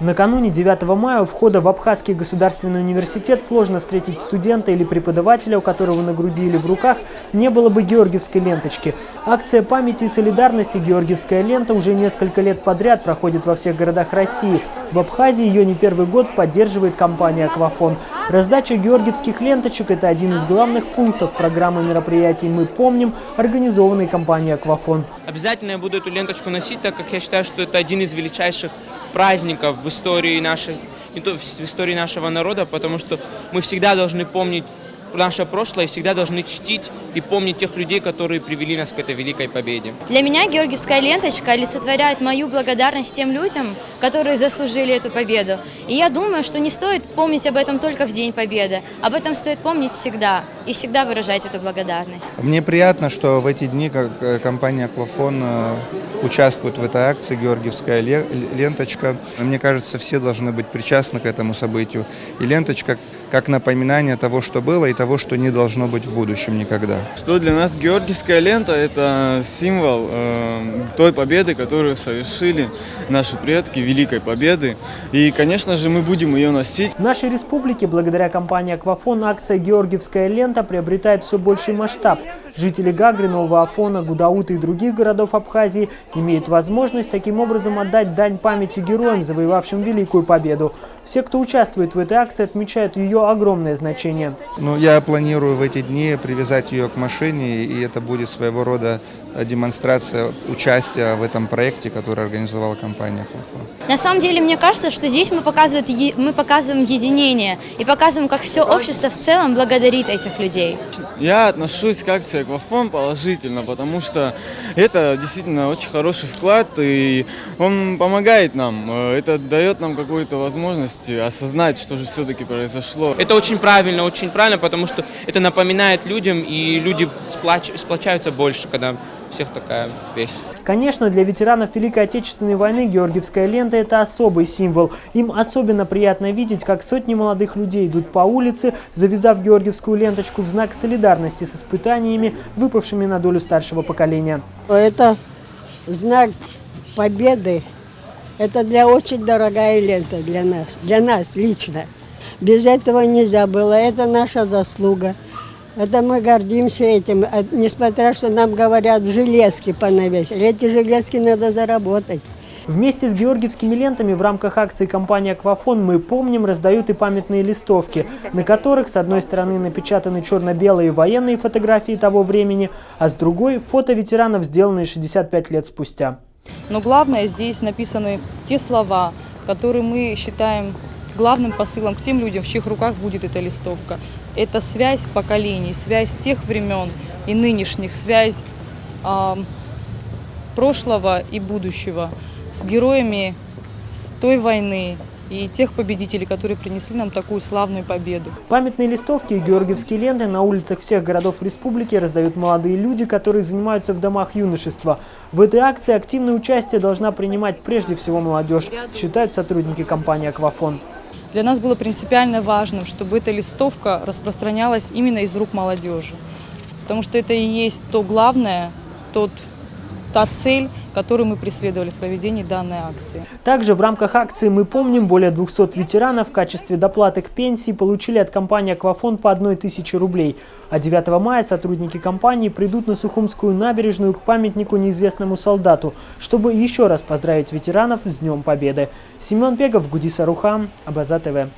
Накануне 9 мая у входа в Абхазский государственный университет сложно встретить студента или преподавателя, у которого на груди или в руках не было бы георгиевской ленточки. Акция памяти и солидарности «Георгиевская лента» уже несколько лет подряд проходит во всех городах России. В Абхазии ее не первый год поддерживает компания «Аквафон». Раздача георгиевских ленточек – это один из главных пунктов программы мероприятий «Мы помним», организованной компанией «Аквафон». Обязательно я буду эту ленточку носить, так как я считаю, что это один из величайших праздников в истории нашего народа, потому что мы всегда должны помнить наше прошлое, всегда должны чтить и помнить тех людей, которые привели нас к этой великой победе. Для меня георгиевская ленточка олицетворяет мою благодарность тем людям, которые заслужили эту победу. И я думаю, что не стоит помнить об этом только в День Победы. Об этом стоит помнить всегда и всегда выражать эту благодарность. Мне приятно, что в эти дни компания «Аквафон» участвует в этой акции «Георгиевская ленточка». Мне кажется, все должны быть причастны к этому событию. И ленточка как напоминание того, что было, и того, что не должно быть в будущем никогда. Что для нас георгиевская лента – это символ той победы, которую совершили наши предки, великой победы. И, конечно же, мы будем ее носить. В нашей республике, благодаря компании «Аквафон», акция «Георгиевская лента» приобретает все больший масштаб. Жители Гагры, Нового Афона, Гудаута и других городов Абхазии имеют возможность таким образом отдать дань памяти героям, завоевавшим великую победу. Все, кто участвует в этой акции, отмечают ее огромное значение. Я планирую в эти дни привязать ее к машине, и это будет своего рода демонстрация участия в этом проекте, который организовала компания «Аквафон». На самом деле, мне кажется, что здесь мы показываем единение и показываем, как все общество в целом благодарит этих людей. Я отношусь к акции «Аквафон» положительно, потому что это действительно очень хороший вклад, и он помогает нам. Это дает нам какую-то возможность осознать, что же все-таки произошло. Это очень правильно, потому что это напоминает людям, и люди сплочаются больше, когда всех такая вещь. Конечно, для ветеранов Великой Отечественной войны георгиевская лента – это особый символ. Им особенно приятно видеть, как сотни молодых людей идут по улице, завязав георгиевскую ленточку в знак солидарности с испытаниями, выпавшими на долю старшего поколения. Это знак победы. Это очень дорогая лента для нас лично. Без этого нельзя было, это наша заслуга. Это мы гордимся этим, несмотря что нам говорят, железки понавесили. Эти железки надо заработать. Вместе с георгиевскими лентами в рамках акции компании «Аквафон» «Мы помним» раздают и памятные листовки, на которых с одной стороны напечатаны черно-белые военные фотографии того времени, а с другой – фото ветеранов, сделанные 65 лет спустя. Но главное, здесь написаны те слова, которые мы считаем главным посылом к тем людям, в чьих руках будет эта листовка. Это связь поколений, связь тех времен и нынешних, связь прошлого и будущего с героями с той войны и тех победителей, которые принесли нам такую славную победу. Памятные листовки и георгиевские ленты на улицах всех городов республики раздают молодые люди, которые занимаются в домах юношества. В этой акции активное участие должна принимать прежде всего молодежь, считают сотрудники компании «Аквафон». Для нас было принципиально важным, чтобы эта листовка распространялась именно из рук молодежи. Потому что это и есть то главное, та цель, которую мы преследовали в проведении данной акции. Также в рамках акции «Мы помним» более 200 ветеранов в качестве доплаты к пенсии получили от компании «Аквафон» по 1000 рублей. А 9 мая сотрудники компании придут на Сухумскую набережную к памятнику неизвестному солдату, чтобы еще раз поздравить ветеранов с Днем Победы. Семен Пегов, Гудис Арухам, Абаза ТВ.